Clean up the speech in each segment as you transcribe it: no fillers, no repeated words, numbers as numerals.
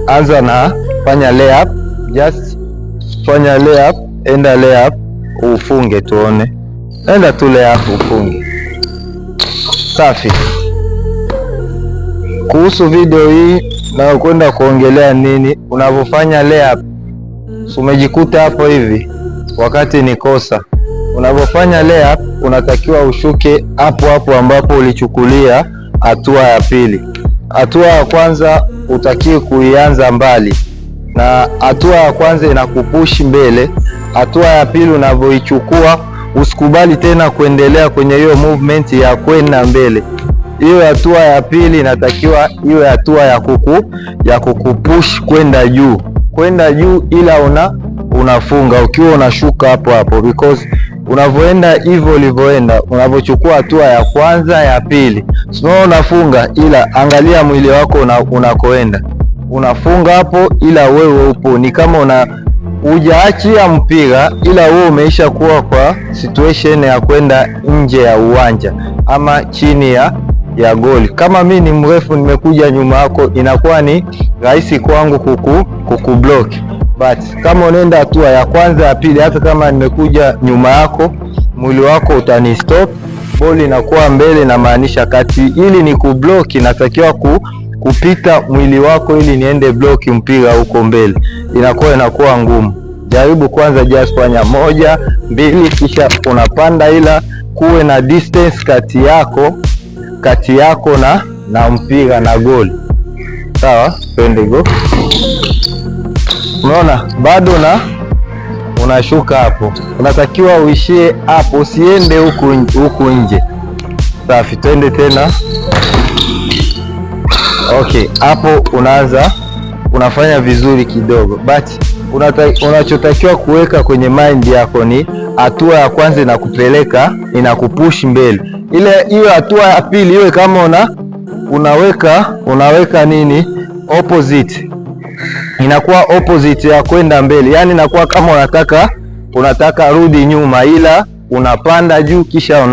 anza na fanya layup, just fanya layup, enda layup ufunge tuone, enda tu layup ufunge. Safi. Kuhusu video hii na kwenda kuongelea nini, unavyofanya layup umejikuta hapo hivi, wakati ni kosa. Unavyofanya layup unatakiwa ushuke hapo hapo ambapo ulichukulia hatua ya pili. Hatua ya kwanza utakiwe kuianza mbali, na hatua ya kwanza inakupush mbele. Hatua ya pili unavyoichukua, usikubali tena kuendelea kwenye hiyo movement ya kwenda mbele. Hiyo hatua ya pili inatakiwa iwe hatua ya kukupush kwenda juu, ila unafunga ukiwa unashuka hapo hapo, because unavyoenda hivyo ulivyoenda, unavyochukua hatua ya kwanza ya pili, sio unafunga, ila angalia mwili wako unakoenda. Unafunga hapo, ila wewe upo ni kama hujaachia mpira, ila wewe umeisha kuwa kwa situation ya kwenda nje ya uwanja ama chini ya goli. Kama mi ni mrefu nimekuja nyuma yako, inakuwa ni rahisi kwangu kukublock. But kama unaenda hatua ya kwanza ya pili, hata kama nimekuja nyuma yako, mwili wako utani stop, boli inakuwa mbele, na maanisha kati, ili ni kublock natakiwa kupita mwili wako ili niende block mpira huko mbele, inakuwa ngumu. Jaribu kwanza, just fanya 1 2, kisha unapanda, ila kuwe na distance kati yako na mpira na goli. Sawa, twende go. Unaona bado unashuka hapo, unatakiwa uishie hapo, usiende huku nje. Safi, twende tena. Okay, hapo unafanya vizuri kidogo, but unachotakiwa kuweka kwenye mind yako ni hatua ya kwanza inakupush mbele. Hiyo hatua ya pili iwe kama unaweka nini, opposite, inakuwa opposite ya kwenda mbele, yani inakuwa kama unataka rudi nyuma, ila unapanda juu kisha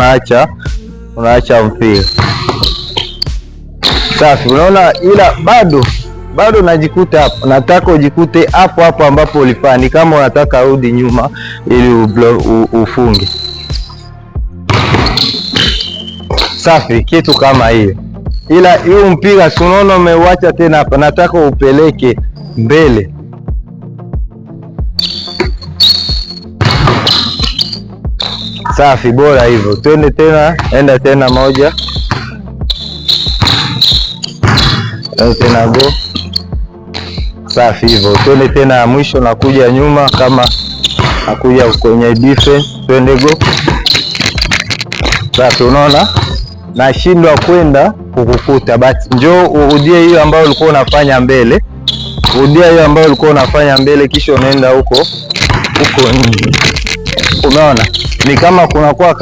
unaacha mpira. Safi, unaona, ila bado najikuta hapo, nataka ujikute hapo hapo ambapo ulifanya, kama unataka rudi nyuma ili ufunge. Safi, kitu kama hiyo, ila hiyo mpira si unaona umeuacha tena hapa, nataka upeleke mbele. Safi, bora hivyo. Twende tena, enda tena 1 tena go. Safi hivyo, twende tena ya mwisho, nakuja nyuma kama nakuja kwenye defense, twende go. Safi, unaona nashindwa kwenda kukukuta, but njoo urudie hiyo ambayo ulikuwa unafanya mbele, kisha unaenda huko nje. Unaona ni kama kunakuwa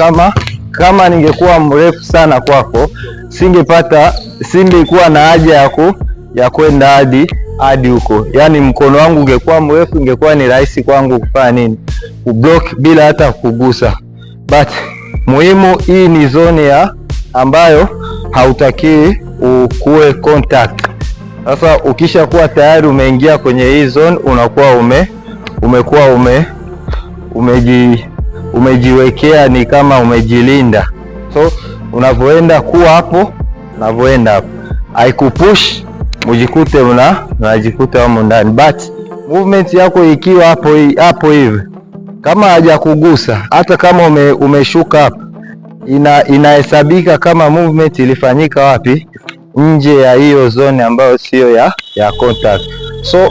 kama ningekuwa mrefu sana kwako, singekuwa na haja ya kwenda hadi huko, yani mkono wangu ungekuwa mrefu, ingekuwa ni rahisi kwangu kufanya nini, kublock bila hata kugusa. But muhimu, hii ni zone ambayo hautakiwi ukuwe contact. Sasa ukisha kuwa tayari umeingia kwenye hii zone, unakuwa umejiwekea, ni kama umejilinda. So unavyoenda kuwa hapo, haikupush mujikute unajikuta huko ndani, but movement yako ikiwa hapo hivi, kama hajakugusa, hata kama umeshuka hapo, inahesabika kama movement ilifanyika wapi, nje ya hiyo zone ambayo sio ya contact. So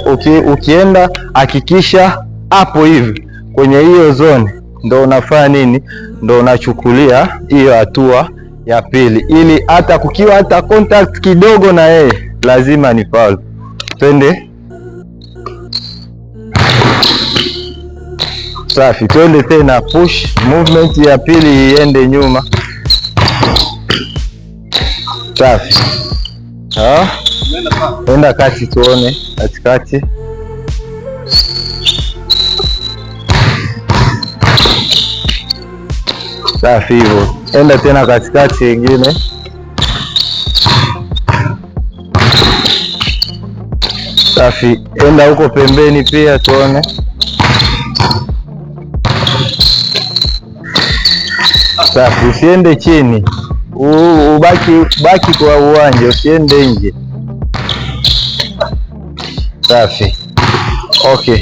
ukienda hakikisha hapo hivi kwenye hiyo zone ndo unafanya nini, ndo unachukulia hiyo hatua ya pili, ili hata kukiwa hata contact kidogo na yeye lazima ni foul. Twende. Safi, twende tena, push movement ya pili iende nyuma. Safi. Enda kati tuone, katikati. Safi hivyo. Enda tena katikati ingine. Safi, enda huko pembeni pia tuone. Safi, usiende chini, ubaki kwa uwanja, usiende nje. Safi, okay.